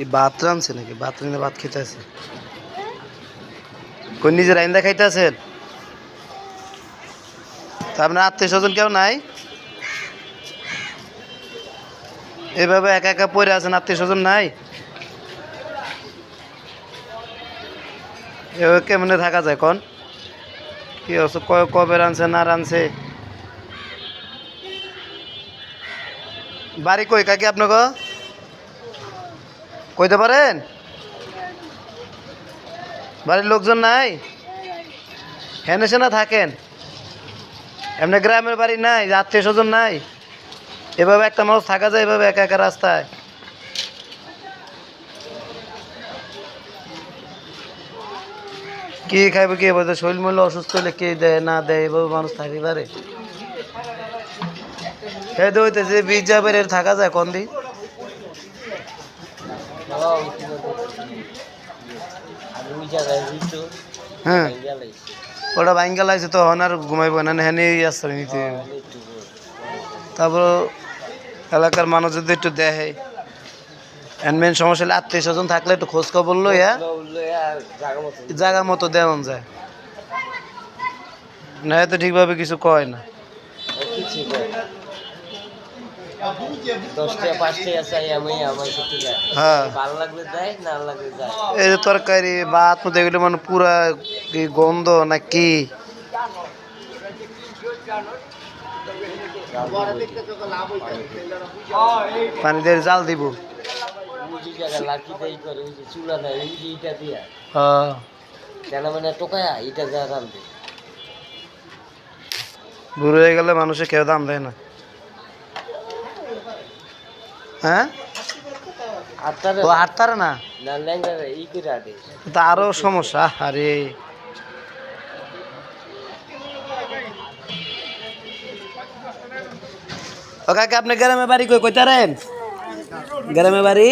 এই ভাত রাঁধছে নাকি? ভাত রাঁধে ভাত খেতে আছে? কোন নিজের আইন্দা খাইতে আছেন? তা আপনার আত্মীয় স্বজন কেউ নাই? এভাবে একা একা পড়ে আছেন, আত্মীয় স্বজন নাই? এভাবে কেমনে থাকা যায় কোন? কি অবস্থা? কবে রাঁধছে না রাঁধছে? বাড়ি কই কাকি আপনাকে? কইতে পারেন? বাড়ির লোকজন নাই? হেনে সেনা থাকেন? এমনি গ্রামের বাড়ি নাই? আত্মীয় স্বজন নাই? এভাবে একটা মানুষ থাকা যায় এভাবে একা একা রাস্তায়? কি খাইবে? কে বলতে শরীর মূল্য অসুস্থ হলে কে দেয় না দেয়? এভাবে মানুষ থাকি পারে? খেতে হইতেছে বীজ যাবে থাকা যায় কোন দিন? হ্যাঁ, ওটা ভাঙ্গা লাগছে তো হন আর ঘুমাইব না, হ্যাঁ আসছে নিতে। তারপর এলাকার মানুষ যদি একটু দেখে, মেন সমস্যা হলে আত্মীয় স্বজন থাকলে একটু খোঁজ খবর লইয়া জায়গা মতো দেওয়া যায় না, তো ঠিকভাবে কিছু কয় না। হ্যাঁ, এই যে তরকারি ভাত মতো এগুলো মানে পুরা কি গন্ধ না কি? পানি দিয়ে জাল দিব। বুড়ো হয়ে গেলে মানুষের কেউ দাম দেয় না। হ্যাঁ, ও হাঁটতারে না, তা আরো সমস্যা। আরে ও কাকা আপনি গ্রামে বাড়ি কই কইতারেন? গ্রামে বাড়ি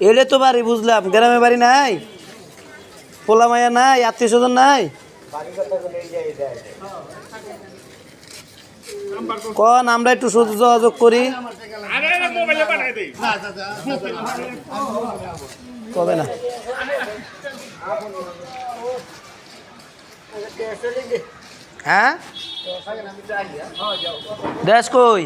এলে তো বাড়ি বুঝলাম, গ্রামে বাড়ি নাই? পোলা মাইয়া নাই? আত্মীয় স্বজন নাই? কন আমরা একটু যোগাযোগ করি। কবে না হ্যাঁ দেশ কই?